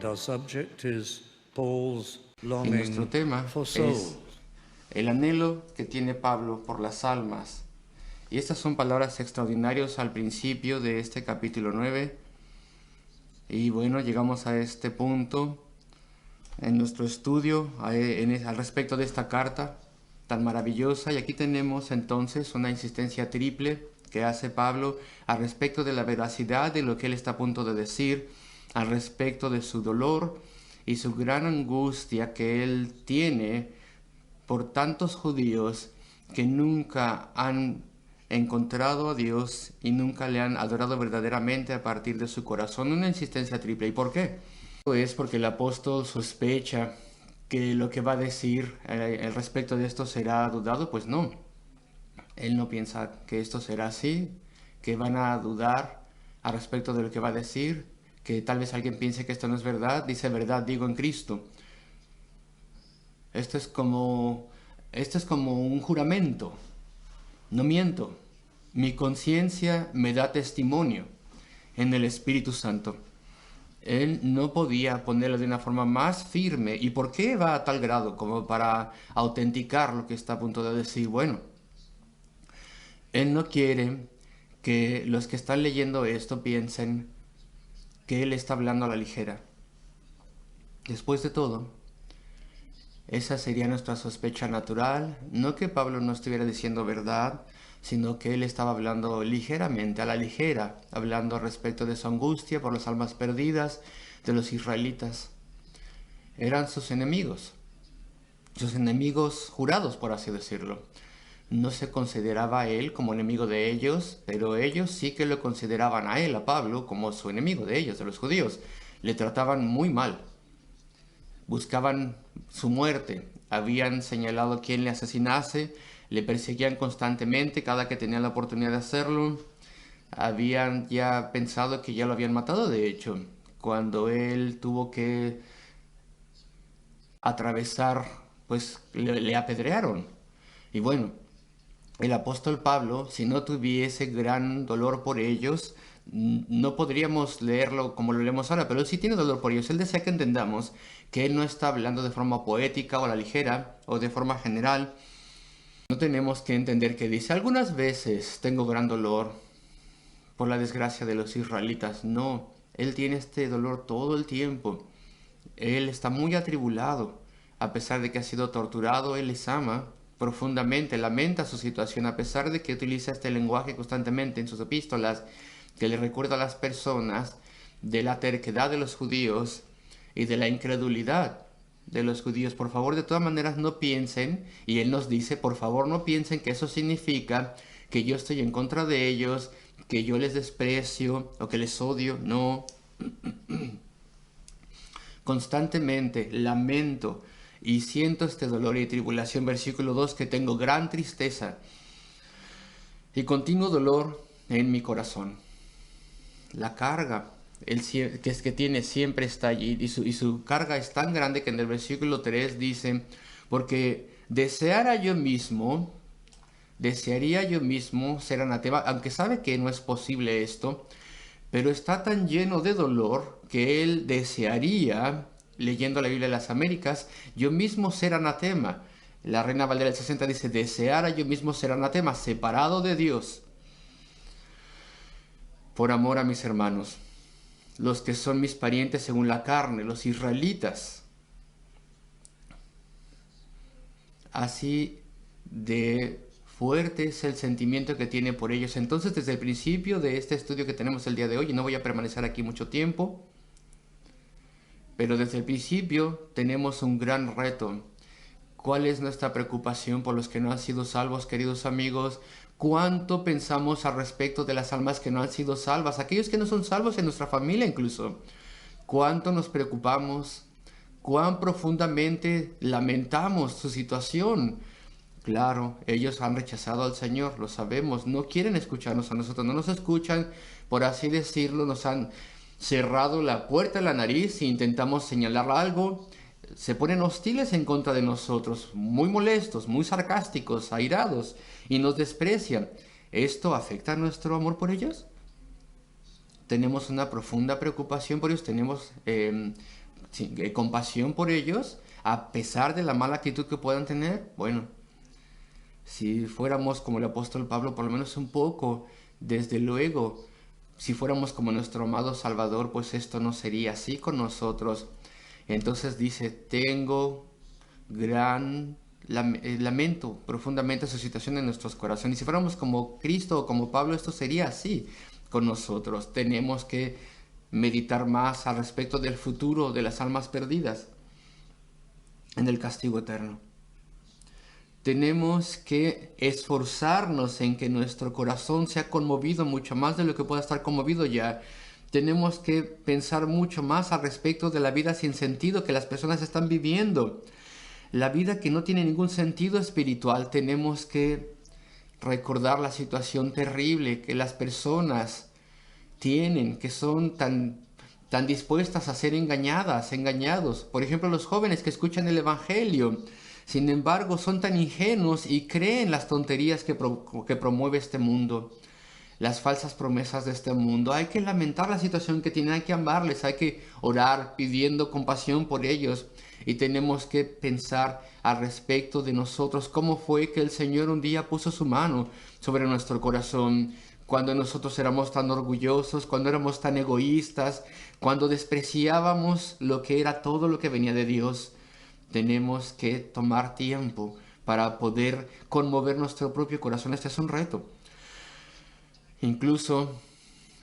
Our subject is Paul's Y nuestro longing tema for es souls. el anhelo que tiene Pablo por las almas. Y estas son palabras extraordinarias al principio de este capítulo 9. Y bueno, llegamos a este punto en nuestro estudio al respecto de esta carta tan maravillosa. Y aquí tenemos entonces una insistencia triple que hace Pablo al respecto de la veracidad de lo que él está a punto de decir, al respecto de su dolor y su gran angustia que él tiene por tantos judíos que nunca han encontrado a Dios y nunca le han adorado verdaderamente a partir de su corazón. Una insistencia triple. ¿Y por qué? Es porque el apóstol sospecha que lo que va a decir al respecto de esto será dudado. Pues no, él no piensa que esto será así, que van a dudar al respecto de lo que va a decir, que tal vez alguien piense que esto no es verdad. Dice: verdad digo en Cristo. Esto es como un juramento. No miento. Mi conciencia me da testimonio en el Espíritu Santo. Él no podía ponerlo de una forma más firme. ¿Y por qué va a tal grado como para autenticar lo que está a punto de decir? Bueno, él no quiere que los que están leyendo esto piensen que él está hablando a la ligera. Después de todo, esa sería nuestra sospecha natural, no que Pablo no estuviera diciendo verdad, sino que él estaba hablando ligeramente, a la ligera, hablando respecto de su angustia por las almas perdidas de los israelitas. Eran sus enemigos jurados, por así decirlo. No se consideraba a él como enemigo de ellos, pero ellos sí que lo consideraban a él, a Pablo, como su enemigo de ellos, de los judíos. Le trataban muy mal. Buscaban su muerte, habían señalado a quien le asesinase, le perseguían constantemente cada que tenían la oportunidad de hacerlo, habían ya pensado que ya lo habían matado, de hecho, cuando él tuvo que atravesar, pues le apedrearon. Y bueno, el apóstol Pablo, si no tuviese gran dolor por ellos, no podríamos leerlo como lo leemos ahora, pero él sí tiene dolor por ellos. Él desea que entendamos que él no está hablando de forma poética o a la ligera o de forma general. No tenemos que entender que dice: algunas veces tengo gran dolor por la desgracia de los israelitas. No, él tiene este dolor todo el tiempo. Él está muy atribulado. A pesar de que ha sido torturado, él les ama profundamente, lamenta su situación, a pesar de que utiliza este lenguaje constantemente en sus epístolas, que le recuerda a las personas de la terquedad de los judíos y de la incredulidad de los judíos. Por favor, de todas maneras, no piensen, y él nos dice: por favor, no piensen que eso significa que yo estoy en contra de ellos, que yo les desprecio o que les odio. No. Constantemente lamento y siento este dolor y tribulación. Versículo 2, que tengo gran tristeza y continuo dolor en mi corazón. La carga que tiene siempre está allí, y su carga es tan grande que en el versículo 3 dice: porque desearía yo mismo ser anatema, aunque sabe que no es posible esto, pero está tan lleno de dolor que él desearía, leyendo la Biblia de las Américas, yo mismo ser anatema. La Reina Valera del 60 dice: deseara yo mismo ser anatema, separado de Dios, por amor a mis hermanos, los que son mis parientes según la carne, los israelitas. Así de fuerte es el sentimiento que tiene por ellos. Entonces, desde el principio de este estudio que tenemos el día de hoy, y no voy a permanecer aquí mucho tiempo, pero desde el principio tenemos un gran reto. ¿Cuál es nuestra preocupación por los que no han sido salvos, queridos amigos? ¿Cuánto pensamos al respecto de las almas que no han sido salvas? Aquellos que no son salvos en nuestra familia incluso. ¿Cuánto nos preocupamos? ¿Cuán profundamente lamentamos su situación? Claro, ellos han rechazado al Señor, lo sabemos, no quieren escucharnos a nosotros, no nos escuchan, por así decirlo, nos han cerrado la puerta de la nariz si intentamos señalar algo, se ponen hostiles en contra de nosotros, muy molestos, muy sarcásticos, airados, y nos desprecian. ¿Esto afecta nuestro amor por ellos? Tenemos una profunda preocupación por ellos, tenemos compasión por ellos, a pesar de la mala actitud que puedan tener. Bueno, si fuéramos como el apóstol Pablo, por lo menos un poco, desde luego, si fuéramos como nuestro amado Salvador, pues esto no sería así con nosotros. Entonces dice, tengo gran lamento profundamente su situación en nuestros corazones. Y si fuéramos como Cristo o como Pablo, esto sería así con nosotros. Tenemos que meditar más al respecto del futuro de las almas perdidas en el castigo eterno. Tenemos que esforzarnos en que nuestro corazón sea conmovido mucho más de lo que pueda estar conmovido ya. Tenemos que pensar mucho más al respecto de la vida sin sentido que las personas están viviendo. La vida que no tiene ningún sentido espiritual. Tenemos que recordar la situación terrible que las personas tienen, que son tan dispuestas a ser engañados. Por ejemplo, los jóvenes que escuchan el Evangelio, sin embargo, son tan ingenuos y creen las tonterías que promueve este mundo, las falsas promesas de este mundo. Hay que lamentar la situación que tienen, hay que amarles, hay que orar pidiendo compasión por ellos. Y tenemos que pensar al respecto de nosotros, cómo fue que el Señor un día puso su mano sobre nuestro corazón, cuando nosotros éramos tan orgullosos, cuando éramos tan egoístas, cuando despreciábamos lo que era todo lo que venía de Dios. Tenemos que tomar tiempo para poder conmover nuestro propio corazón. Este es un reto. Incluso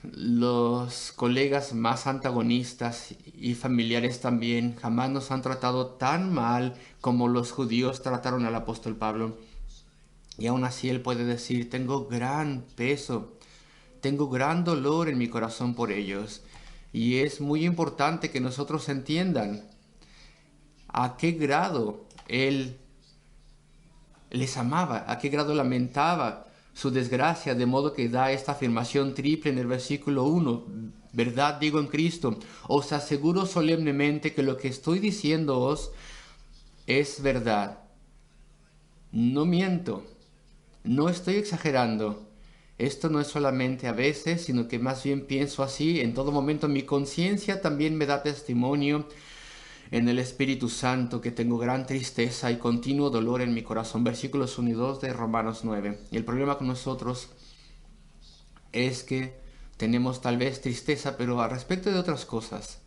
los colegas más antagonistas y familiares también jamás nos han tratado tan mal como los judíos trataron al apóstol Pablo. Y aún así él puede decir, tengo gran peso, tengo gran dolor en mi corazón por ellos. Y es muy importante que nosotros entiendan a qué grado él les amaba, a qué grado lamentaba su desgracia, de modo que da esta afirmación triple en el versículo 1. Verdad digo en Cristo, os aseguro solemnemente que lo que estoy diciéndoos es verdad. No miento, no estoy exagerando. Esto no es solamente a veces, sino que más bien pienso así en todo momento. Mi conciencia también me da testimonio en el Espíritu Santo que tengo gran tristeza y continuo dolor en mi corazón. Versículos 1 y 2 de Romanos 9. Y el problema con nosotros es que tenemos tal vez tristeza, pero al respecto de otras cosas.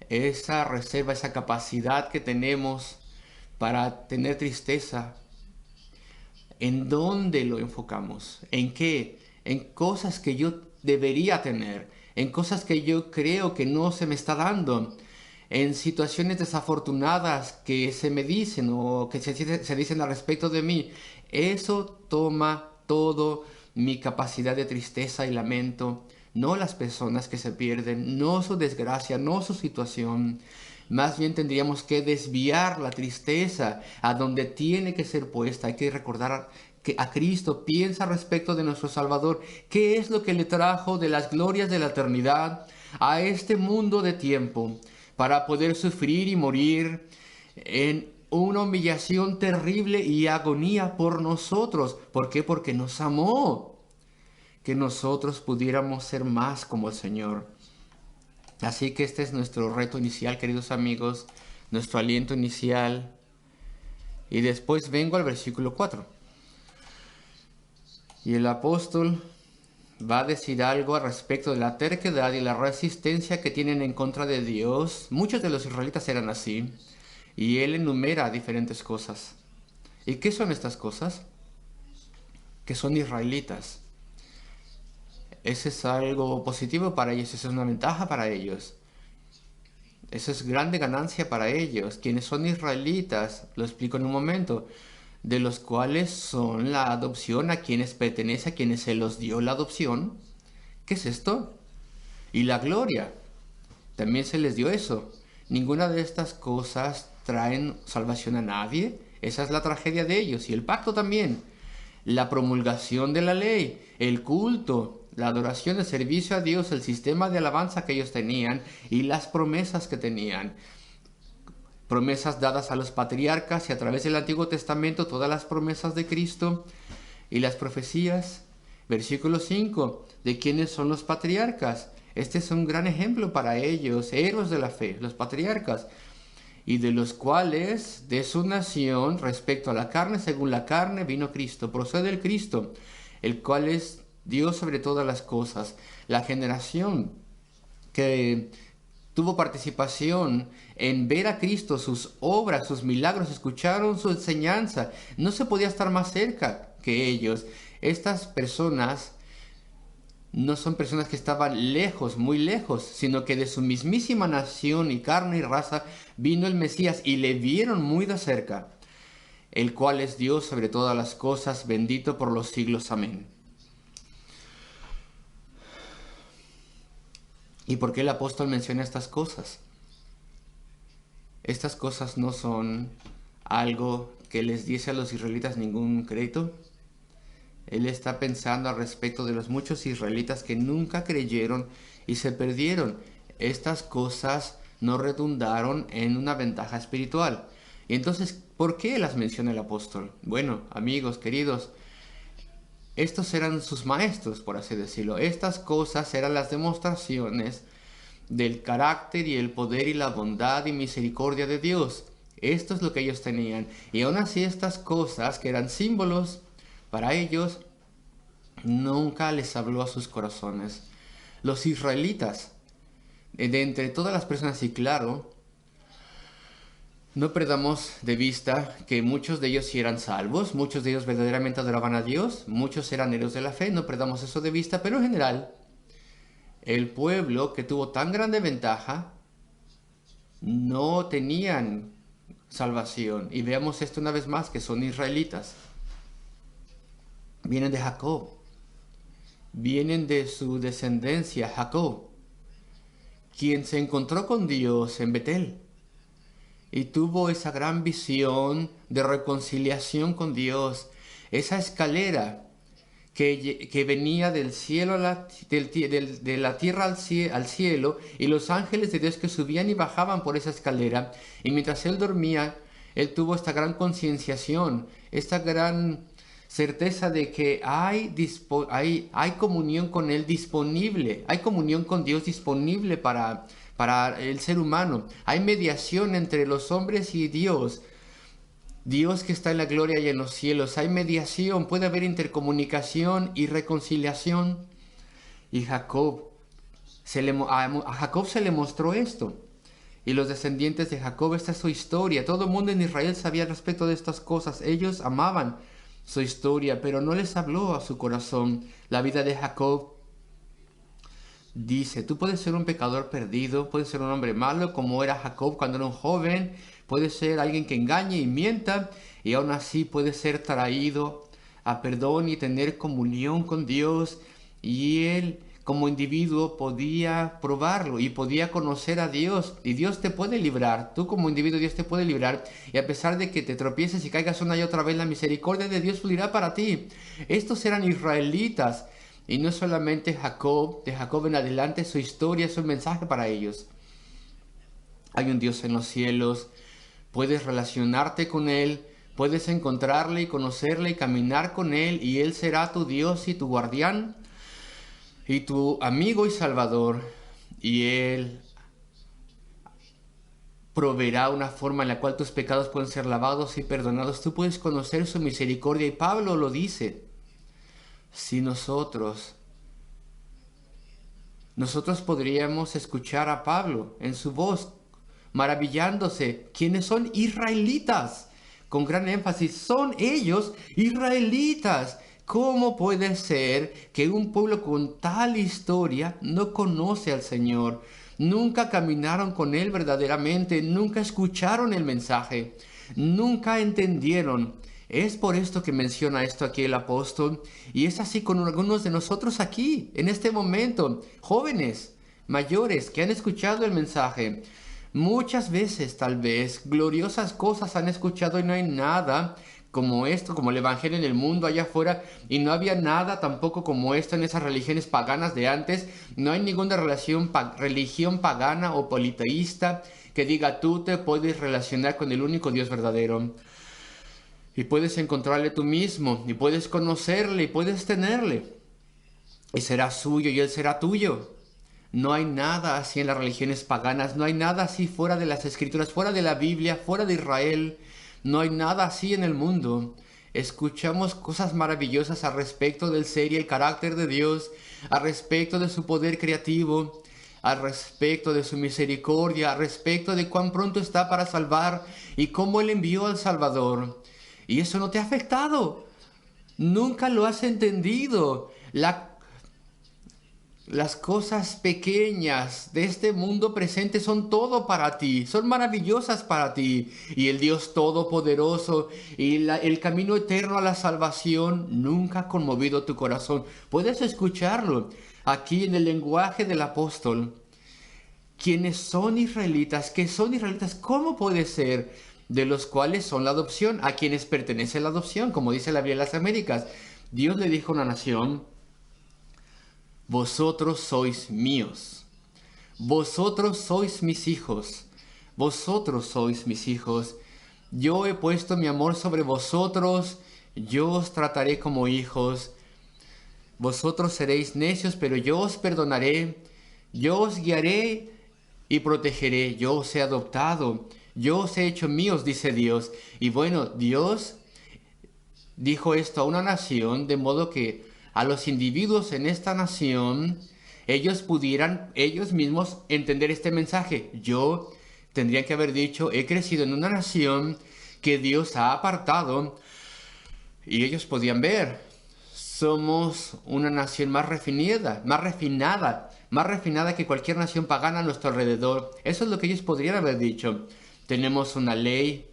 Esa reserva, esa capacidad que tenemos para tener tristeza, ¿en dónde lo enfocamos? ¿En qué? En cosas que yo debería tener, en cosas que yo creo que no se me está dando, en situaciones desafortunadas que se me dicen o que se dicen al respecto de mí. Eso toma todo mi capacidad de tristeza y lamento, no las personas que se pierden, no su desgracia, no su situación. Más bien tendríamos que desviar la tristeza a donde tiene que ser puesta. Hay que recordar que a Cristo piensa respecto de nuestro Salvador. ¿Qué es lo que le trajo de las glorias de la eternidad a este mundo de tiempo? Para poder sufrir y morir en una humillación terrible y agonía por nosotros. ¿Por qué? Porque nos amó. Que nosotros pudiéramos ser más como el Señor. Así que este es nuestro reto inicial, queridos amigos, nuestro aliento inicial. Y después vengo al versículo 4. Y el apóstol va a decir algo al respecto de la terquedad y la resistencia que tienen en contra de Dios. Muchos de los israelitas eran así. Y él enumera diferentes cosas. ¿Y qué son estas cosas? Que son israelitas. Ese es algo positivo para ellos, esa es una ventaja para ellos. Esa es grande ganancia para ellos. Quienes son israelitas, lo explico en un momento, de los cuales son la adopción, a quienes pertenece, a quienes se los dio la adopción. ¿Qué es esto? Y la gloria. También se les dio eso. Ninguna de estas cosas traen salvación a nadie. Esa es la tragedia de ellos. Y el pacto también. La promulgación de la ley, el culto, la adoración, el servicio a Dios, el sistema de alabanza que ellos tenían y las promesas que tenían. Promesas dadas a los patriarcas y a través del Antiguo Testamento todas las promesas de Cristo y las profecías. Versículo 5. ¿De quiénes son los patriarcas? Este es un gran ejemplo para ellos, héroes de la fe, los patriarcas, y de los cuales de su nación respecto a la carne, según la carne, vino Cristo, procede el Cristo, el cual es Dios sobre todas las cosas. La generación que tuvo participación en ver a Cristo, sus obras, sus milagros, escucharon su enseñanza, no se podía estar más cerca que ellos. Estas personas no son personas que estaban lejos, muy lejos, sino que de su mismísima nación y carne y raza vino el Mesías y le vieron muy de cerca, el cual es Dios sobre todas las cosas, bendito por los siglos. Amén. ¿Y por qué el apóstol menciona estas cosas? Estas cosas no son algo que les diese a los israelitas ningún crédito. Él está pensando al respecto de los muchos israelitas que nunca creyeron y se perdieron. Estas cosas no redundaron en una ventaja espiritual. Y entonces, ¿por qué las menciona el apóstol? Bueno, amigos, queridos, estos eran sus maestros, por así decirlo. Estas cosas eran las demostraciones del carácter y el poder y la bondad y misericordia de Dios. Esto es lo que ellos tenían. Y aún así estas cosas, que eran símbolos para ellos, nunca les habló a sus corazones. Los israelitas, de entre todas las personas, y claro, no perdamos de vista que muchos de ellos sí eran salvos, muchos de ellos verdaderamente adoraban a Dios, muchos eran héroes de la fe, no perdamos eso de vista, pero en general, el pueblo que tuvo tan grande ventaja, no tenían salvación. Y veamos esto una vez más, que son israelitas. Vienen de Jacob, vienen de su descendencia, Jacob, quien se encontró con Dios en Betel y tuvo esa gran visión de reconciliación con Dios, esa escalera que venía del cielo de la tierra al cielo, y los ángeles de Dios que subían y bajaban por esa escalera, y mientras él dormía, él tuvo esta gran concienciación, esta gran certeza de que hay comunión con Él disponible, hay comunión con Dios disponible para el ser humano, hay mediación entre los hombres y Dios, Dios que está en la gloria y en los cielos, hay mediación, puede haber intercomunicación y reconciliación. Y a Jacob se le mostró esto. Y los descendientes de Jacob, esta es su historia. Todo el mundo en Israel sabía respecto de estas cosas. Ellos amaban su historia, pero no les habló a su corazón. La vida de Jacob dice, tú puedes ser un pecador perdido, puedes ser un hombre malo como era Jacob cuando era un joven, puedes ser alguien que engañe y mienta, y aún así puedes ser traído a perdón y tener comunión con Dios. Y él como individuo podía probarlo y podía conocer a Dios, y Dios te puede librar, tú como individuo Dios te puede librar, y a pesar de que te tropieces y caigas una y otra vez, la misericordia de Dios fluirá para ti. Estos eran israelitas, y no solamente Jacob, de Jacob en adelante su historia es un mensaje para ellos. Hay un Dios en los cielos, puedes relacionarte con Él, puedes encontrarle y conocerle y caminar con Él, y Él será tu Dios y tu guardián y tu amigo y salvador, y Él proveerá una forma en la cual tus pecados pueden ser lavados y perdonados. Tú puedes conocer su misericordia, y Pablo lo dice. Si nosotros podríamos escuchar a Pablo en su voz, maravillándose, quienes son israelitas, con gran énfasis, son ellos israelitas. ¿Cómo puede ser que un pueblo con tal historia no conoce al Señor? Nunca caminaron con Él verdaderamente, nunca escucharon el mensaje, nunca entendieron. Es por esto que menciona esto aquí el apóstol, y es así con algunos de nosotros aquí, en este momento, jóvenes, mayores, que han escuchado el mensaje. Muchas veces, tal vez, gloriosas cosas han escuchado y no hay nada como esto, como el evangelio en el mundo allá afuera, y no había nada tampoco como esto en esas religiones paganas de antes. No hay ninguna religión pagana o politeísta que diga tú te puedes relacionar con el único Dios verdadero, y puedes encontrarle tú mismo, y puedes conocerle, y puedes tenerle, y será suyo y Él será tuyo. No hay nada así en las religiones paganas, no hay nada así fuera de las escrituras, fuera de la Biblia, fuera de Israel. No hay nada así en el mundo. Escuchamos cosas maravillosas al respecto del ser y el carácter de Dios, al respecto de su poder creativo, al respecto de su misericordia, al respecto de cuán pronto está para salvar y cómo Él envió al Salvador. Y eso no te ha afectado. Nunca lo has entendido. Las cosas pequeñas de este mundo presente son todo para ti, son maravillosas para ti. Y el Dios Todopoderoso y el camino eterno a la salvación nunca ha conmovido tu corazón. Puedes escucharlo aquí en el lenguaje del apóstol. Quienes son israelitas, que son israelitas, ¿cómo puede ser? De los cuales son la adopción, a quienes pertenece la adopción, como dice la Biblia de las Américas. Dios le dijo a una nación: vosotros sois míos, vosotros sois mis hijos, vosotros sois mis hijos. Yo he puesto mi amor sobre vosotros, yo os trataré como hijos. Vosotros seréis necios, pero yo os perdonaré, yo os guiaré y protegeré, yo os he adoptado, yo os he hecho míos, dice Dios. Y bueno, Dios dijo esto a una nación de modo que a los individuos en esta nación, ellos pudieran ellos mismos entender este mensaje. Yo tendría que haber dicho: he crecido en una nación que Dios ha apartado, y ellos podían ver: somos una nación más refinada, más refinada que cualquier nación pagana a nuestro alrededor. Eso es lo que ellos podrían haber dicho. Tenemos una ley,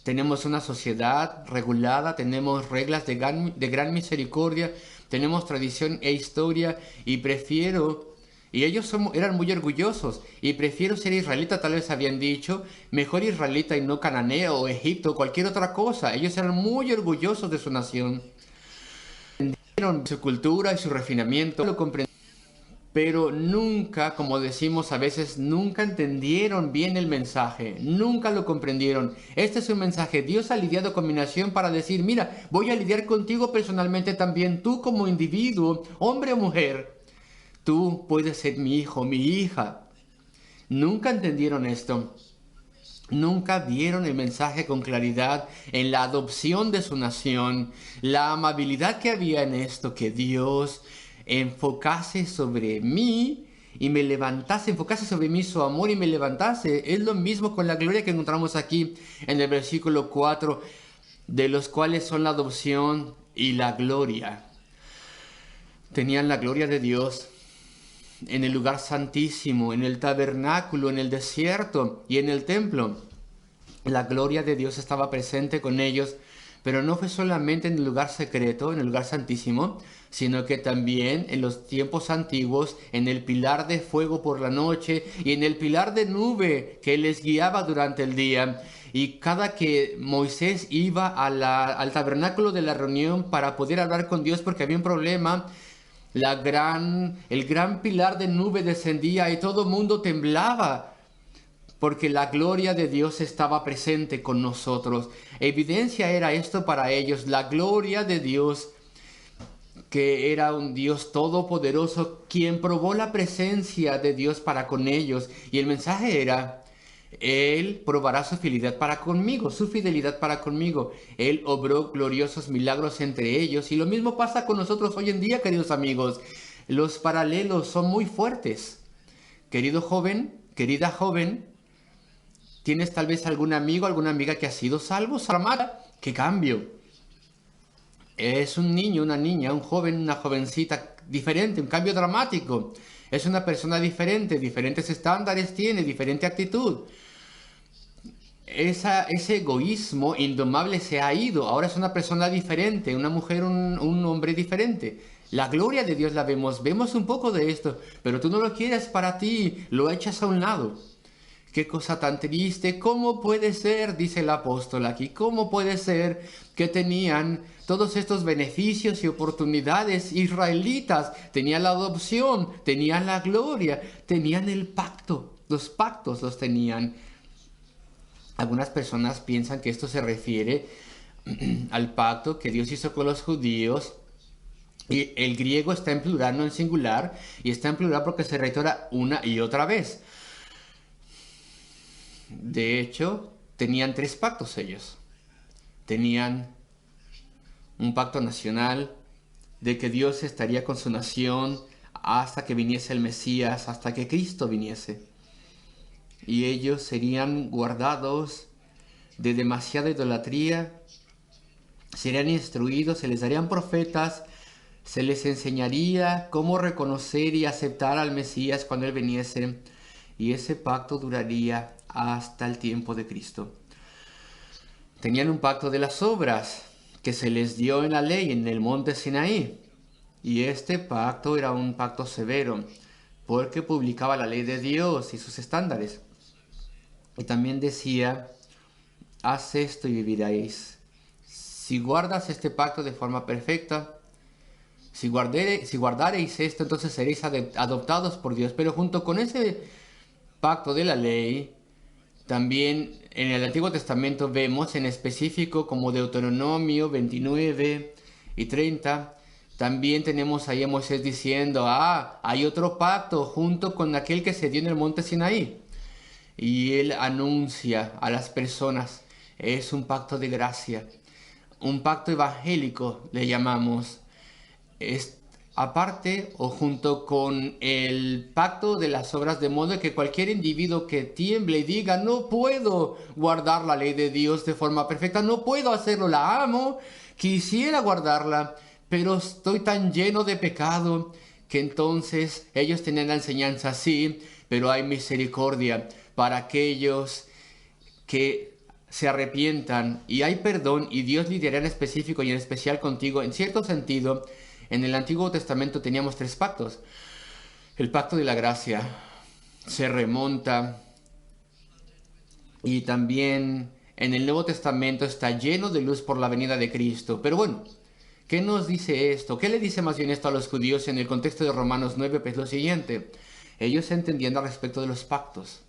tenemos una sociedad regulada, tenemos reglas de gran misericordia, tenemos tradición e historia, y ellos eran muy orgullosos, y prefiero ser israelita, tal vez habían dicho, mejor israelita y no cananeo o Egipto o cualquier otra cosa. Ellos eran muy orgullosos de su nación, entendieron su cultura y su refinamiento, lo comprendieron. Pero nunca, como decimos a veces, nunca entendieron bien el mensaje, nunca lo comprendieron. Este es un mensaje. Dios ha lidiado con mi nación para decir: mira, voy a lidiar contigo personalmente también, tú como individuo, hombre o mujer. Tú puedes ser mi hijo, mi hija. Nunca entendieron esto. Nunca vieron el mensaje con claridad en la adopción de su nación, la amabilidad que había en esto, que Dios enfocase sobre mí y me levantase, enfocase sobre mí su amor y me levantase. Es lo mismo con la gloria que encontramos aquí en el versículo 4, de los cuales son la adopción y la gloria. Tenían la gloria de Dios en el lugar santísimo, en el tabernáculo, en el desierto y en el templo. La gloria de Dios estaba presente con ellos, pero no fue solamente en el lugar secreto, en el lugar santísimo, sino que también en los tiempos antiguos, en el pilar de fuego por la noche y en el pilar de nube que les guiaba durante el día. Y cada que Moisés iba al tabernáculo de la reunión para poder hablar con Dios porque había un problema, el gran pilar de nube descendía y todo el mundo temblaba, porque la gloria de Dios estaba presente con nosotros. Evidencia era esto para ellos, la gloria de Dios, que era un Dios todopoderoso, quien probó la presencia de Dios para con ellos. Y el mensaje era: Él probará su fidelidad para conmigo, su fidelidad para conmigo. Él obró gloriosos milagros entre ellos. Y lo mismo pasa con nosotros hoy en día, queridos amigos. Los paralelos son muy fuertes. Querido joven, querida joven, ¿tienes tal vez algún amigo, alguna amiga que ha sido salvo, salvada? ¡Qué cambio! Es un niño, una niña, un joven, una jovencita diferente, un cambio dramático. Es una persona diferente, diferentes estándares tiene, diferente actitud. Ese egoísmo indomable se ha ido. Ahora es una persona diferente, una mujer, un hombre diferente. La gloria de Dios la vemos un poco de esto, pero tú no lo quieres para ti, lo echas a un lado. Qué cosa tan triste. ¿Cómo puede ser, dice el apóstol aquí, cómo puede ser que tenían todos estos beneficios y oportunidades israelitas? Tenían la adopción, tenían la gloria, tenían el pacto, los pactos los tenían. Algunas personas piensan que esto se refiere al pacto que Dios hizo con los judíos Y el griego está en plural, no en singular, y está en plural porque se reitera una y otra vez. De hecho, tenían 3 pactos ellos. Tenían un pacto nacional de que Dios estaría con su nación hasta que viniese el Mesías, hasta que Cristo viniese. Y ellos serían guardados de demasiada idolatría, serían instruidos, se les darían profetas, se les enseñaría cómo reconocer y aceptar al Mesías cuando Él viniese, y ese pacto duraría hasta el tiempo de Cristo. Tenían un pacto de las obras que se les dio en la ley en el monte Sinaí, y este pacto era un pacto severo porque publicaba la ley de Dios y sus estándares. Y también decía: haz esto y viviréis. Si guardas este pacto de forma perfecta, si guardareis esto, entonces seréis adoptados por Dios. Pero junto con ese pacto de la ley, también en el Antiguo Testamento vemos en específico como Deuteronomio 29 y 30, también tenemos ahí a Moisés diciendo: hay otro pacto junto con aquel que se dio en el monte Sinaí. Y él anuncia a las personas: es un pacto de gracia, un pacto evangélico le llamamos. Es aparte o junto con el pacto de las obras, de modo que cualquier individuo que tiemble y diga: no puedo guardar la ley de Dios de forma perfecta, no puedo hacerlo, la amo, quisiera guardarla, pero estoy tan lleno de pecado, que entonces ellos tienen la enseñanza: sí, pero hay misericordia para aquellos que se arrepientan, y hay perdón, y Dios lidiará en específico y en especial contigo. En cierto sentido, en el Antiguo Testamento teníamos 3 pactos. El pacto de la gracia se remonta, y también en el Nuevo Testamento está lleno de luz por la venida de Cristo. Pero bueno, ¿qué nos dice esto? ¿Qué le dice más bien esto a los judíos en el contexto de Romanos 9? Pues lo siguiente: ellos entendían al respecto de los pactos,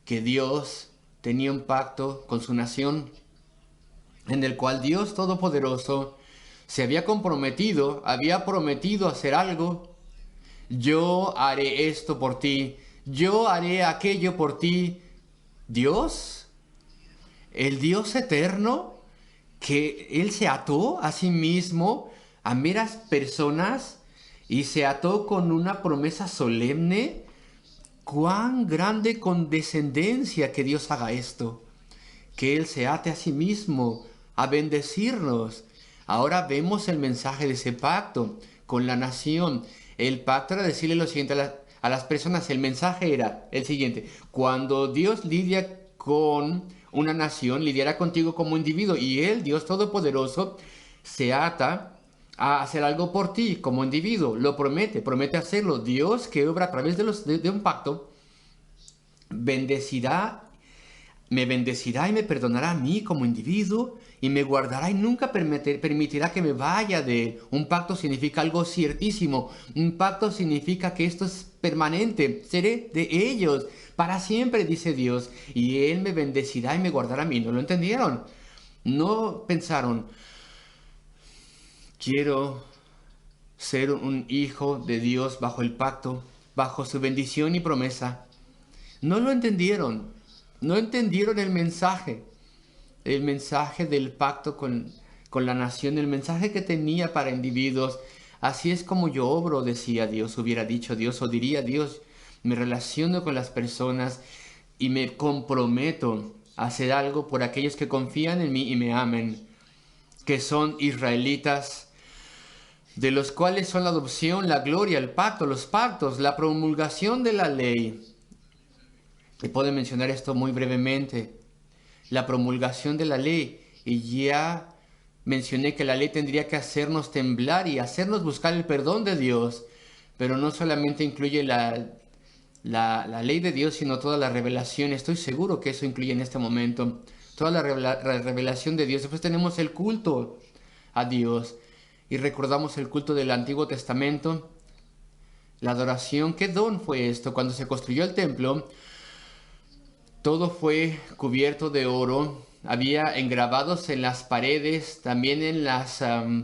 que Dios tenía un pacto con su nación, en el cual Dios Todopoderoso se había prometido hacer algo. Yo haré esto por ti, yo haré aquello por ti. Dios, el Dios eterno, que Él se ató a sí mismo a meras personas y se ató con una promesa solemne. Cuán grande condescendencia que Dios haga esto, que Él se ate a sí mismo a bendecirnos. Ahora vemos el mensaje de ese pacto con la nación. El pacto era decirle lo siguiente a las personas. El mensaje era el siguiente: cuando Dios lidia con una nación, lidiará contigo como individuo, y Él, Dios Todopoderoso, se ata a hacer algo por ti como individuo. Lo promete hacerlo. Dios, que obra a través de un pacto, me bendecirá y me perdonará a mí como individuo, y me guardará y nunca permitirá que me vaya de Él. Un pacto significa algo ciertísimo. Un pacto significa que esto es permanente. Seré de ellos para siempre, dice Dios, y Él me bendecirá y me guardará a mí. ¿No lo entendieron? No pensaron: quiero ser un hijo de Dios bajo el pacto, bajo su bendición y promesa. No lo entendieron. No entendieron el mensaje del pacto con la nación, el mensaje que tenía para individuos. Así es como yo obro, decía Dios, hubiera dicho Dios, o diría Dios: me relaciono con las personas y me comprometo a hacer algo por aquellos que confían en mí y me amen, que son israelitas, de los cuales son la adopción, la gloria, el pacto, los pactos, la promulgación de la ley. Y puedo mencionar esto muy brevemente: la promulgación de la ley. Y ya mencioné que la ley tendría que hacernos temblar y hacernos buscar el perdón de Dios, pero no solamente incluye la ley de Dios, sino toda la revelación. Estoy seguro que eso incluye en este momento toda la revelación de Dios. Después tenemos el culto a Dios, y recordamos el culto del Antiguo Testamento, la adoración. ¿Qué don fue esto? Cuando se construyó el templo, todo fue cubierto de oro. Había engrabados en las paredes, también en las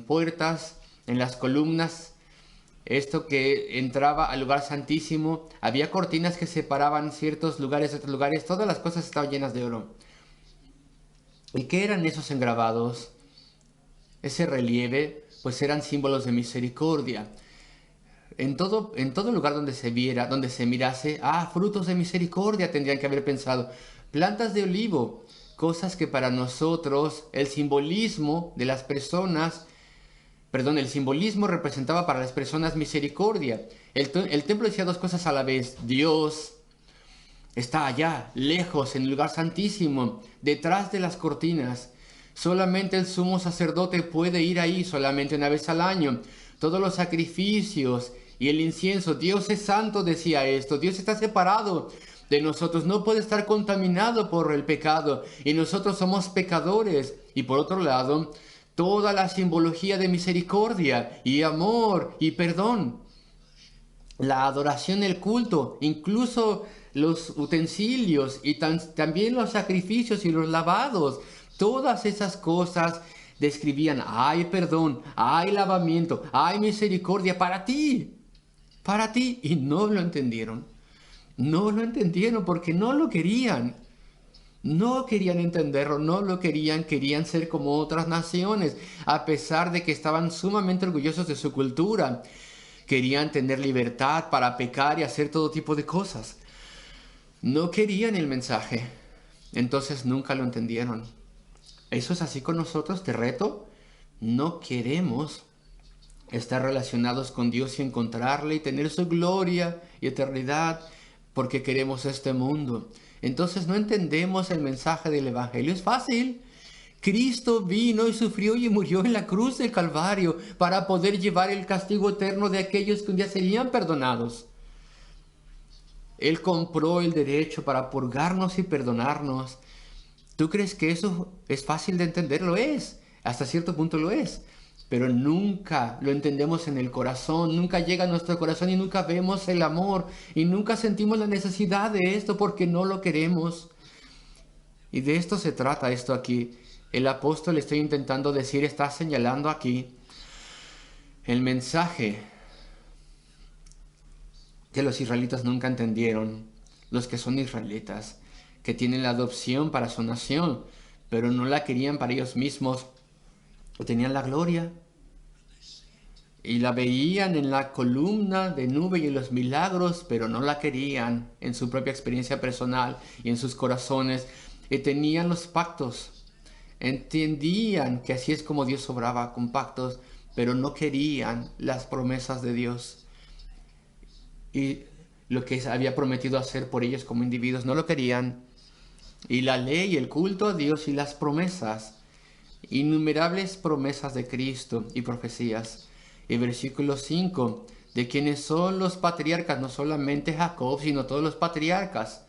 puertas, En las columnas, esto que entraba al lugar santísimo, había cortinas que separaban ciertos lugares de otros lugares. Todas las cosas estaban llenas de oro. ¿Y qué eran esos engrabados? Ese relieve, pues eran símbolos de misericordia. En todo lugar donde se viera, donde se mirase, frutos de misericordia tendrían que haber pensado. Plantas de olivo, cosas que para nosotros el simbolismo de las personas, el simbolismo representaba para las personas misericordia. El templo decía dos cosas a la vez. Dios está allá, lejos, en el lugar santísimo, detrás de las cortinas. Solamente el sumo sacerdote puede ir ahí solamente una vez al año. Todos los sacrificios y el incienso. Dios es santo, decía esto. Dios está separado de nosotros. No puede estar contaminado por el pecado. Y nosotros somos pecadores. Y por otro lado, toda la simbología de misericordia y amor y perdón. La adoración, el culto, incluso los utensilios y también los sacrificios y los lavados. Todas esas cosas describían, hay perdón, hay lavamiento, hay misericordia para ti, y no lo entendieron. No lo entendieron porque no lo querían. No querían entenderlo, no lo querían, querían ser como otras naciones, a pesar de que estaban sumamente orgullosos de su cultura. Querían tener libertad para pecar y hacer todo tipo de cosas. No querían el mensaje, entonces nunca lo entendieron. Eso es así con nosotros, te reto. No queremos estar relacionados con Dios y encontrarle y tener su gloria y eternidad porque queremos este mundo. Entonces no entendemos el mensaje del Evangelio. Es fácil. Cristo vino y sufrió y murió en la cruz del Calvario para poder llevar el castigo eterno de aquellos que un día serían perdonados. Él compró el derecho para purgarnos y perdonarnos. ¿Tú crees que eso es fácil de entender? Lo es. Hasta cierto punto lo es. Pero nunca lo entendemos en el corazón, nunca llega a nuestro corazón y nunca vemos el amor y nunca sentimos la necesidad de esto porque no lo queremos. Y de esto se trata esto aquí. El apóstol, estoy intentando decir, está señalando aquí el mensaje que los israelitas nunca entendieron, los que son israelitas, que tienen la adopción para su nación, pero no la querían para ellos mismos. Tenían la gloria y la veían en la columna de nube y en los milagros, pero no la querían en su propia experiencia personal y en sus corazones. Y tenían los pactos, entendían que así es como Dios obraba con pactos, pero no querían las promesas de Dios y lo que había prometido hacer por ellos como individuos, no lo querían. Y la ley, el culto a Dios y las promesas, innumerables promesas de Cristo y profecías. Y versículo 5, de quienes son los patriarcas, no solamente Jacob, sino todos los patriarcas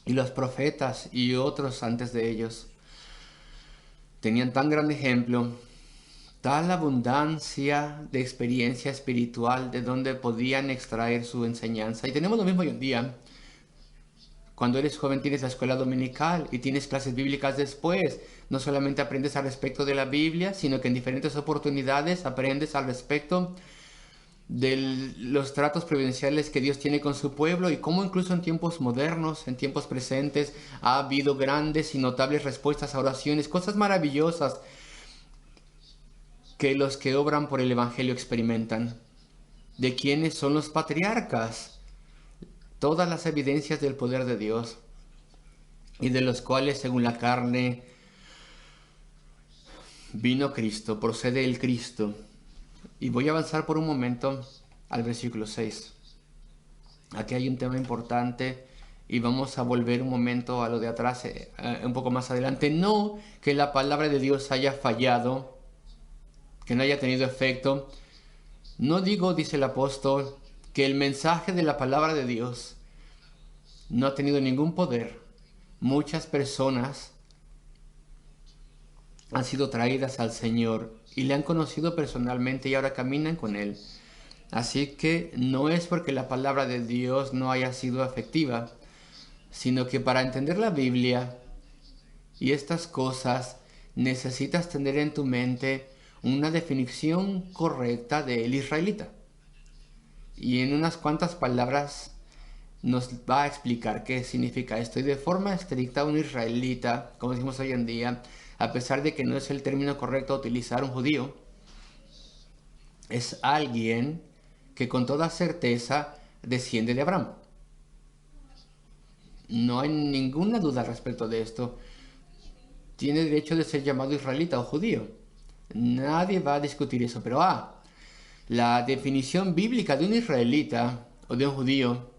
y los profetas y otros antes de ellos. Tenían tan gran ejemplo, tal abundancia de experiencia espiritual de donde podían extraer su enseñanza. Y tenemos lo mismo hoy en día. Cuando eres joven tienes la escuela dominical y tienes clases bíblicas después. No solamente aprendes al respecto de la Biblia, sino que en diferentes oportunidades aprendes al respecto de los tratos providenciales que Dios tiene con su pueblo y cómo incluso en tiempos modernos, en tiempos presentes, ha habido grandes y notables respuestas a oraciones, cosas maravillosas que los que obran por el Evangelio experimentan. ¿De quiénes son los patriarcas? Todas las evidencias del poder de Dios y de los cuales según la carne vino Cristo, procede el Cristo. Y voy a avanzar por un momento al versículo 6. Aquí hay un tema importante y vamos a volver un momento a lo de atrás, un poco más adelante. No que la palabra de Dios haya fallado, que no haya tenido efecto. No digo, dice el apóstol, que el mensaje de la palabra de Dios no ha tenido ningún poder. Muchas personas han sido traídas al Señor y le han conocido personalmente y ahora caminan con Él. Así que no es porque la palabra de Dios no haya sido efectiva, sino que para entender la Biblia y estas cosas necesitas tener en tu mente una definición correcta del israelita. Y en unas cuantas palabras nos va a explicar qué significa esto. Y de forma estricta, un israelita, como decimos hoy en día, a pesar de que no es el término correcto a utilizar, un judío, es alguien que con toda certeza desciende de Abraham. No hay ninguna duda respecto de esto. Tiene derecho de ser llamado israelita o judío. Nadie va a discutir eso. Pero la definición bíblica de un israelita o de un judío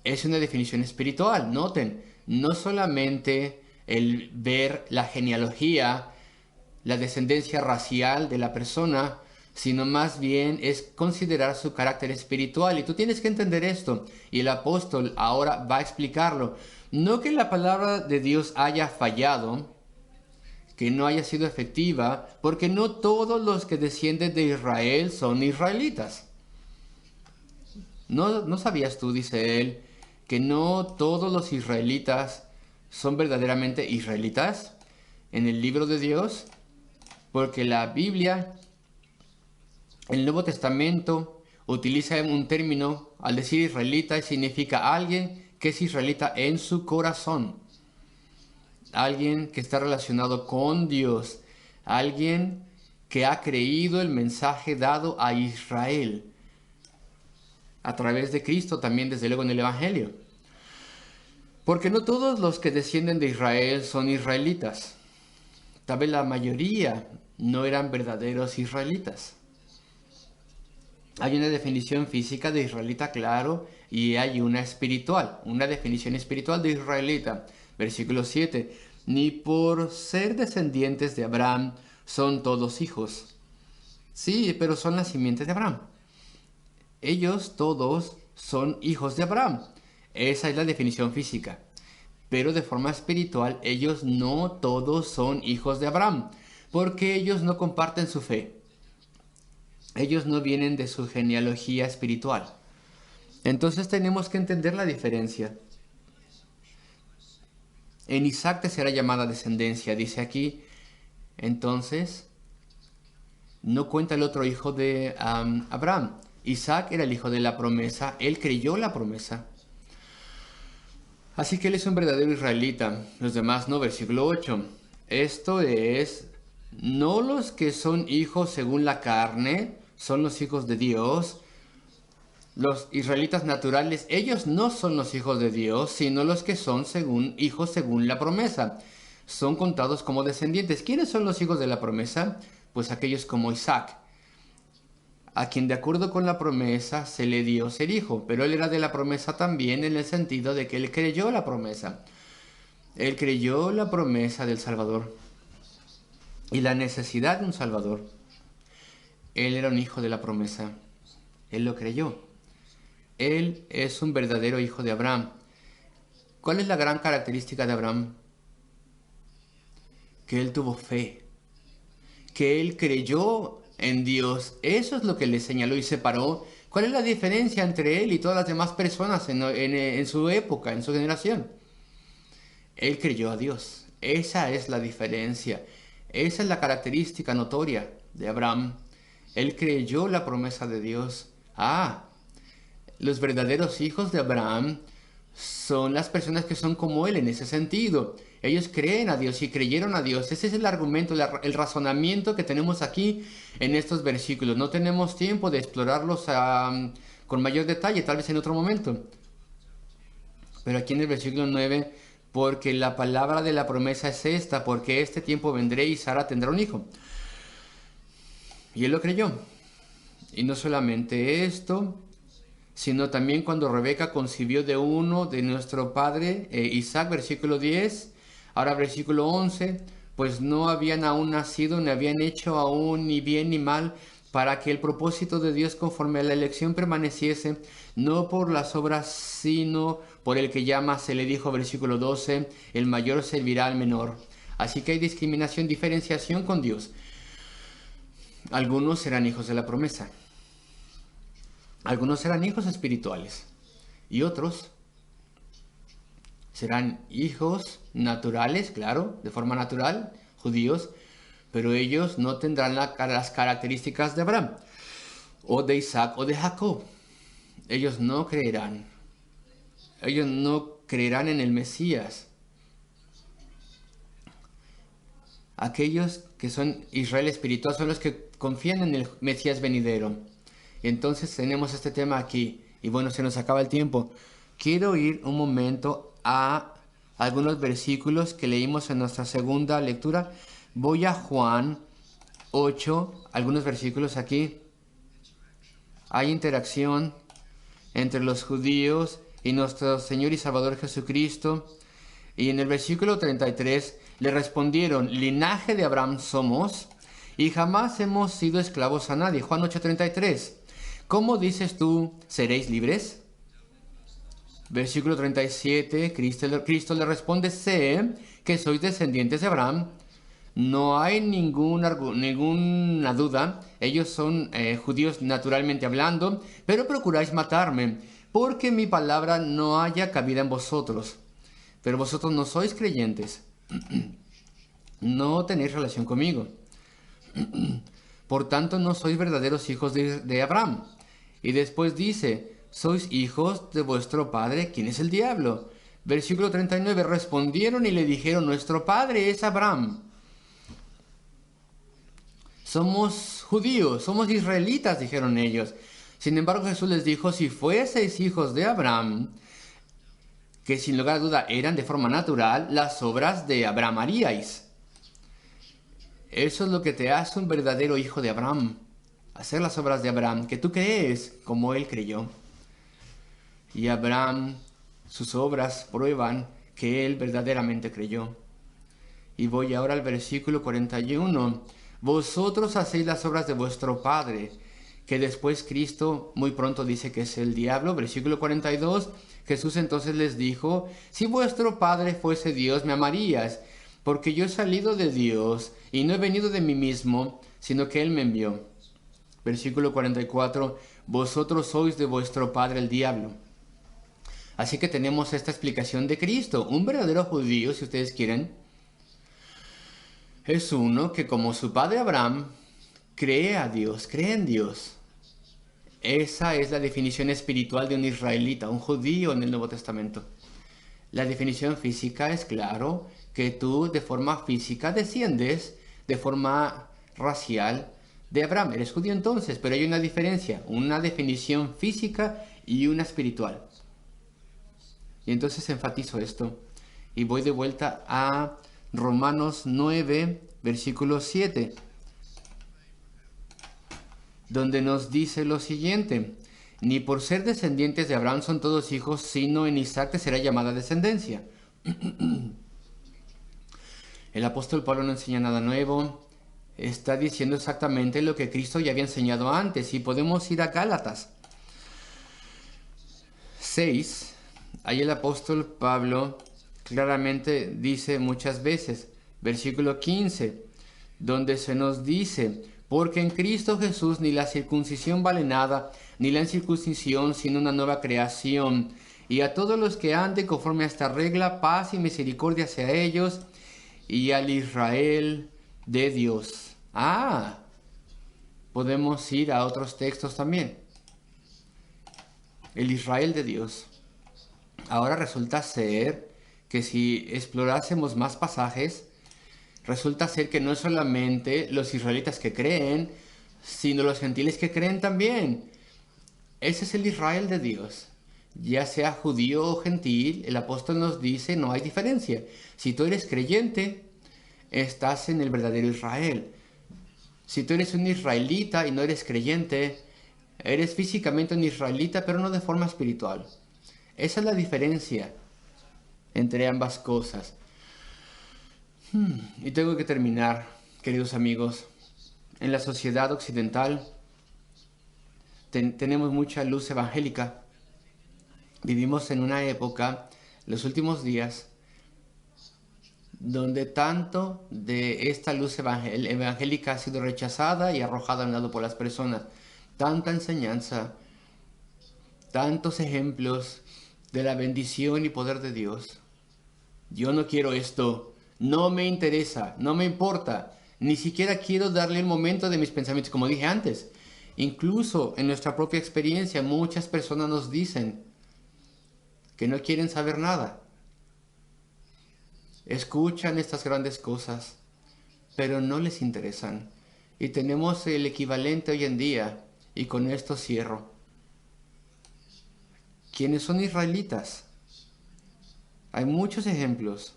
es una definición espiritual. Noten, no solamente el ver la genealogía, la descendencia racial de la persona, sino más bien es considerar su carácter espiritual. Y tú tienes que entender esto. Y el apóstol ahora va a explicarlo. No que la palabra de Dios haya fallado, que no haya sido efectiva, porque no todos los que descienden de Israel son israelitas. ¿No sabías tú, dice él, que no todos los israelitas son verdaderamente israelitas en el libro de Dios? Porque la Biblia, el Nuevo Testamento, utiliza un término, al decir israelita, significa alguien que es israelita en su corazón. Alguien que está relacionado con Dios. Alguien que ha creído el mensaje dado a Israel. A través de Cristo también, desde luego, en el Evangelio. Porque no todos los que descienden de Israel son israelitas. Tal vez la mayoría no eran verdaderos israelitas. Hay una definición física de israelita, claro, y hay una espiritual, una definición espiritual de israelita. Versículo 7. Ni por ser descendientes de Abraham son todos hijos. Sí, pero son la simiente de Abraham. Ellos todos son hijos de Abraham. Esa es la definición física. Pero de forma espiritual, ellos no todos son hijos de Abraham, porque ellos no comparten su fe. Ellos no vienen de su genealogía espiritual. Entonces tenemos que entender la diferencia. En Isaac te será llamada descendencia, dice aquí. Entonces, no cuenta el otro hijo de Abraham. Isaac era el hijo de la promesa, él creyó la promesa. Así que él es un verdadero israelita, los demás no. Versículo 8. Esto es, no los que son hijos según la carne, son los hijos de Dios. Los israelitas naturales, ellos no son los hijos de Dios, sino los que son hijos según la promesa. Son contados como descendientes. ¿Quiénes son los hijos de la promesa? Pues aquellos como Isaac, a quien de acuerdo con la promesa se le dio ser hijo, pero él era de la promesa también en el sentido de que él creyó la promesa. Él creyó la promesa del Salvador y la necesidad de un Salvador. Él era un hijo de la promesa. Él lo creyó. Él es un verdadero hijo de Abraham. ¿Cuál es la gran característica de Abraham? Que él tuvo fe. Que él creyó en Dios. Eso es lo que le señaló y separó. ¿Cuál es la diferencia entre él y todas las demás personas en su época, en su generación? Él creyó a Dios. Esa es la diferencia. Esa es la característica notoria de Abraham. Él creyó la promesa de Dios. Los verdaderos hijos de Abraham son las personas que son como él en ese sentido. Ellos creen a Dios y creyeron a Dios. Ese es el argumento, el razonamiento que tenemos aquí en estos versículos. No tenemos tiempo de explorarlos con mayor detalle, tal vez en otro momento. Pero aquí en el versículo 9, porque la palabra de la promesa es esta, porque este tiempo vendré y Sara tendrá un hijo. Y él lo creyó. Y no solamente esto, sino también cuando Rebeca concibió de uno de nuestro padre Isaac, versículo 10, ahora versículo 11, pues no habían aún nacido, ni habían hecho aún ni bien ni mal, para que el propósito de Dios conforme a la elección permaneciese, no por las obras, sino por el que llama, se le dijo, versículo 12, el mayor servirá al menor. Así que hay discriminación, diferenciación con Dios. Algunos serán hijos de la promesa. Algunos serán hijos espirituales y otros serán hijos naturales, claro, de forma natural, judíos, pero ellos no tendrán las características de Abraham, o de Isaac, o de Jacob. Ellos no creerán. Ellos no creerán en el Mesías. Aquellos que son Israel espiritual son los que confían en el Mesías venidero. Y entonces tenemos este tema aquí. Y bueno, se nos acaba el tiempo. Quiero ir un momento a algunos versículos que leímos en nuestra segunda lectura. Voy a Juan 8, algunos versículos aquí. Hay interacción entre los judíos y nuestro Señor y Salvador Jesucristo. Y en el versículo 33 le respondieron: linaje de Abraham somos y jamás hemos sido esclavos a nadie. Juan 8:33. ¿Cómo dices tú, seréis libres? Versículo 37, Cristo le responde: sé que sois descendientes de Abraham. No hay ninguna duda. Ellos son judíos naturalmente hablando, pero procuráis matarme, porque mi palabra no haya cabida en vosotros. Pero vosotros no sois creyentes. No tenéis relación conmigo. Por tanto, no sois verdaderos hijos de Abraham. Y después dice: sois hijos de vuestro padre, ¿quién es el diablo? Versículo 39, respondieron y le dijeron: nuestro padre es Abraham. Somos judíos, somos israelitas, dijeron ellos. Sin embargo, Jesús les dijo: si fueseis hijos de Abraham, que sin lugar a duda eran de forma natural, las obras de Abraham haríais. Eso es lo que te hace un verdadero hijo de Abraham. Hacer las obras de Abraham, que tú crees como él creyó. Y Abraham, sus obras prueban que él verdaderamente creyó. Y voy ahora al versículo 41. Vosotros hacéis las obras de vuestro padre, que después Cristo muy pronto dice que es el diablo. Versículo 42. Jesús entonces les dijo: si vuestro padre fuese Dios, me amarías, porque yo he salido de Dios y no he venido de mí mismo, sino que él me envió. Versículo 44. Vosotros sois de vuestro padre el diablo. Así que tenemos esta explicación de Cristo. Un verdadero judío, si ustedes quieren, es uno que, como su padre Abraham, cree a Dios, cree en Dios. Esa es la definición espiritual de un israelita, un judío en el Nuevo Testamento. La definición física es claro que tú de forma física desciendes de forma racial de Abraham. Eres judío entonces, pero hay una diferencia, una definición física y una espiritual. Y entonces enfatizo esto y voy de vuelta a Romanos 9, versículo 7. Donde nos dice lo siguiente: ni por ser descendientes de Abraham son todos hijos, sino en Isaac te será llamada descendencia. El apóstol Pablo no enseña nada nuevo, está diciendo exactamente lo que Cristo ya había enseñado antes. Y podemos ir a Gálatas 6, ahí el apóstol Pablo claramente dice muchas veces, versículo 15, donde se nos dice: porque en Cristo Jesús ni la circuncisión vale nada, ni la incircuncisión, sino una nueva creación. Y a todos los que anden conforme a esta regla, paz y misericordia hacia ellos y al Israel de Dios. Podemos ir a otros textos también. El Israel de Dios. Ahora resulta ser que si explorásemos más pasajes, resulta ser que no es solamente los israelitas que creen, sino los gentiles que creen también. Ese es el Israel de Dios. Ya sea judío o gentil, el apóstol nos dice: no hay diferencia. Si tú eres creyente, estás en el verdadero Israel. Si tú eres un israelita y no eres creyente, eres físicamente un israelita, pero no de forma espiritual. Esa es la diferencia entre ambas cosas. Y tengo que terminar, queridos amigos. En la sociedad occidental tenemos mucha luz evangélica. Vivimos en una época, los últimos días, donde tanto de esta luz evangélica ha sido rechazada y arrojada a un lado por las personas. Tanta enseñanza, tantos ejemplos de la bendición y poder de Dios. Yo no quiero esto. No me interesa, no me importa. Ni siquiera quiero darle el momento de mis pensamientos, como dije antes. Incluso en nuestra propia experiencia, muchas personas nos dicen que no quieren saber nada. Escuchan estas grandes cosas, pero no les interesan. Y tenemos el equivalente hoy en día, y con esto cierro. ¿Quiénes son israelitas? Hay muchos ejemplos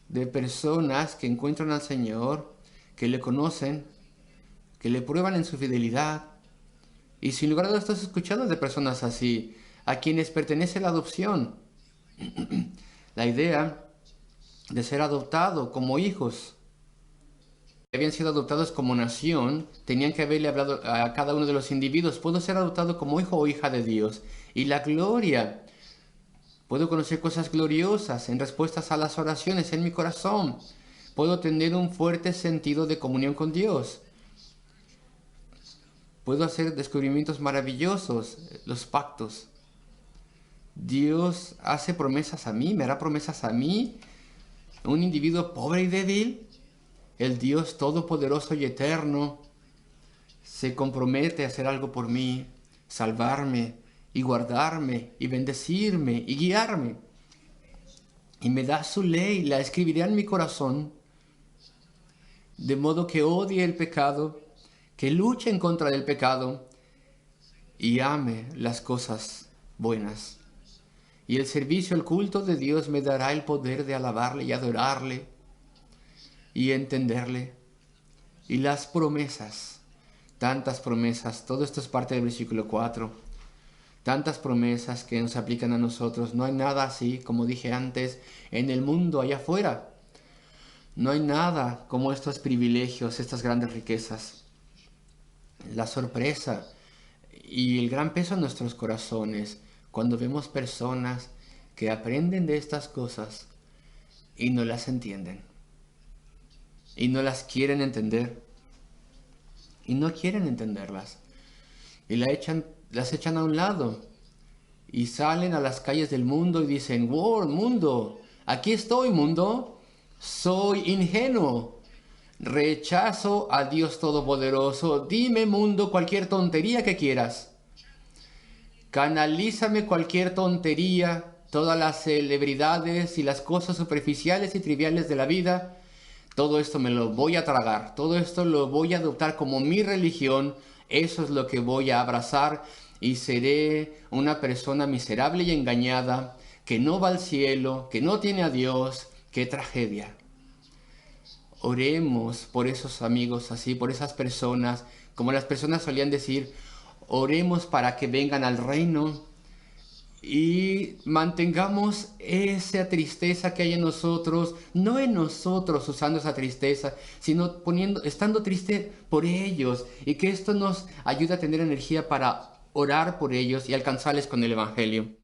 de personas que encuentran al Señor, que le conocen, que le prueban en su fidelidad. Y sin lugar a dudas estás escuchando de personas así, a quienes pertenece la adopción. La idea de ser adoptado como hijos. Habían sido adoptados como nación, tenían que haberle hablado a cada uno de los individuos: puedo ser adoptado como hijo o hija de Dios. Y la gloria, puedo conocer cosas gloriosas en respuestas a las oraciones en mi corazón. Puedo tener un fuerte sentido de comunión con Dios. Puedo hacer descubrimientos maravillosos, los pactos. Dios hace promesas a mí, me hará promesas a mí, un individuo pobre y débil. El Dios todopoderoso y eterno se compromete a hacer algo por mí, salvarme y guardarme y bendecirme y guiarme. Y me da su ley, la escribiré en mi corazón, de modo que odie el pecado, que luche en contra del pecado y ame las cosas buenas. Y el servicio, el culto de Dios me dará el poder de alabarle y adorarle y entenderle. Y las promesas, tantas promesas, todo esto es parte del versículo 4, tantas promesas que nos aplican a nosotros. No hay nada así, como dije antes, en el mundo allá afuera. No hay nada como estos privilegios, estas grandes riquezas. La sorpresa y el gran peso en nuestros corazones cuando vemos personas que aprenden de estas cosas y no las entienden. Y no las quieren entender. Y no quieren entenderlas. Y las echan a un lado. Y salen a las calles del mundo y dicen: wow, mundo, aquí estoy, mundo. Soy ingenuo. Rechazo a Dios Todopoderoso. Dime, mundo, cualquier tontería que quieras. Canalízame cualquier tontería, todas las celebridades y las cosas superficiales y triviales de la vida. Todo esto me lo voy a tragar, todo esto lo voy a adoptar como mi religión, eso es lo que voy a abrazar y seré una persona miserable y engañada, que no va al cielo, que no tiene a Dios. ¡Qué tragedia! Oremos por esos amigos así, por esas personas, como las personas solían decir, oremos para que vengan al reino. Y mantengamos esa tristeza que hay en nosotros, no en nosotros usando esa tristeza, sino estando triste por ellos, y que esto nos ayude a tener energía para orar por ellos y alcanzarles con el Evangelio.